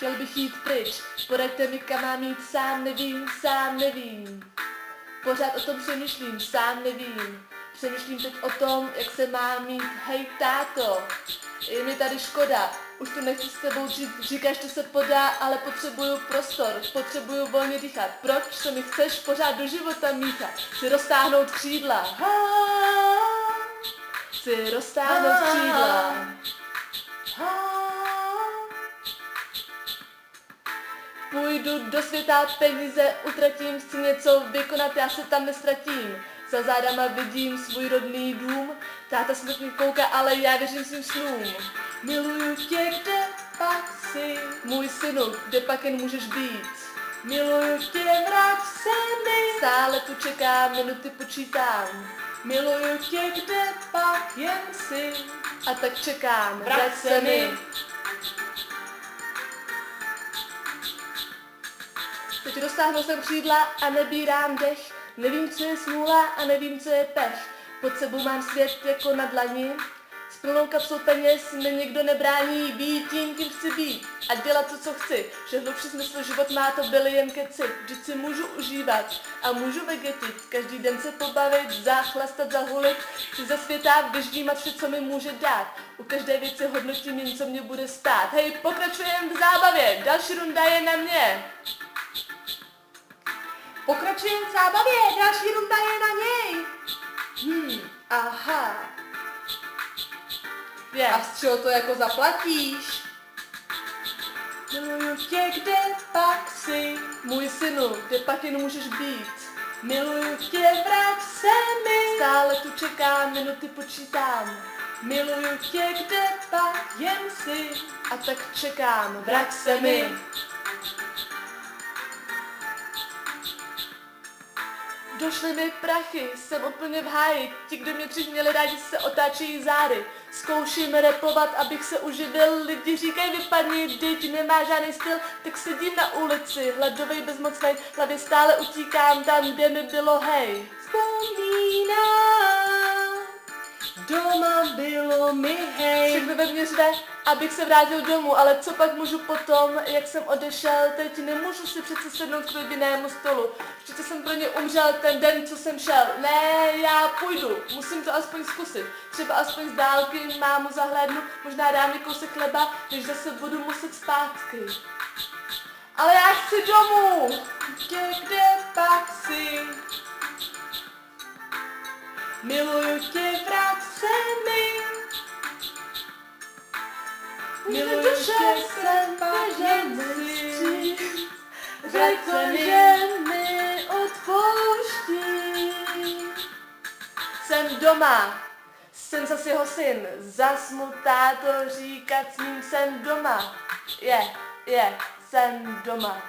chtěl bych jít pryč, poraďte mi, kam mám jít, sám nevím. Pořád o tom přemýšlím, sám nevím. Přemýšlím teď o tom, jak se mám mít, hej táto, je mi tady škoda, už to nechci s tebou žít, říkáš, že se podá, ale potřebuju prostor, potřebuju volně dýchat. Proč se mi chceš pořád do života míchat? Chci roztáhnout křídla, chci roztáhnout křídla. Půjdu do světa, peníze utratím, chci něco vykonat, já se tam nestratím. Za zádama vidím svůj rodný dům, táta smutně kouká, ale já věřím svým snům. Miluju tě, kde pak jsi, můj synu, kde pak jen můžeš být. Miluju tě, vrať se mi, stále tu čekám, minuty počítám. Miluju tě, kde pak jen jsi, a tak čekám, vrať se mi. Teď roztáhnu jsem křídla a nebírám dech. Nevím, co je smůla a nevím, co je pech. Pod sebou mám svět jako na dlani. S plnou kapsou peněz mi nikdo nebrání být tím, kým chci být. A dělat to, co chci. Že hlubší smysl život má, to byly jen keci. Vždyť si můžu užívat a můžu vegetit. Každý den se pobavit, zachlastat, zahulit. Chci ze světa vyždímat vše, co mi může dát. U každé věci hodnotím jen, co mě bude stát. Hej, pokračujem v zábavě, další runda je na mě. Pokračujeme v zábavě, další runda je na něj. Aha. A z čeho to jako zaplatíš? Miluju tě, kde pak jsi, můj synu, kde pak jen můžeš být. Miluju tě, vrať se mi, stále tu čekám, minuty počítám. Miluju tě, kde pak jen jsi, a tak čekám, vrať se mi. Došly mi prachy, jsem úplně v háji, ti, kdo mě dřív měli rádi, se otáčejí zády. Zkouším rapovat, abych se uživil, lidi říkají vypadni, vždyť nemá žádný styl, tak sedím na ulici, hladovej, bezmocnej, hlavě stále utíkám tam, kde mi bylo hej. Vzpomínám, doma bylo mi hej. Všechno ve mně řve, abych se vrátil domů, ale co pak můžu potom, jak jsem odešel, teď nemůžu si přece sednout k rodinnému stolu. Vždyť jsem pro ně umřel ten den, co jsem šel. Ne, já půjdu, musím to aspoň zkusit. Třeba aspoň z dálky mámu zahlédnu, možná dám mi kousek chleba, než zase budu muset zpátky. Ale já chci domů! Kde pak jsi? Miluju tě, vrát se mi. Miluju tě, jsem beženci. Řekl, že mi odpouští. Jsem doma, jsem zas jeho syn. Zas mu táto říkat smím, jsem doma. Jsem doma.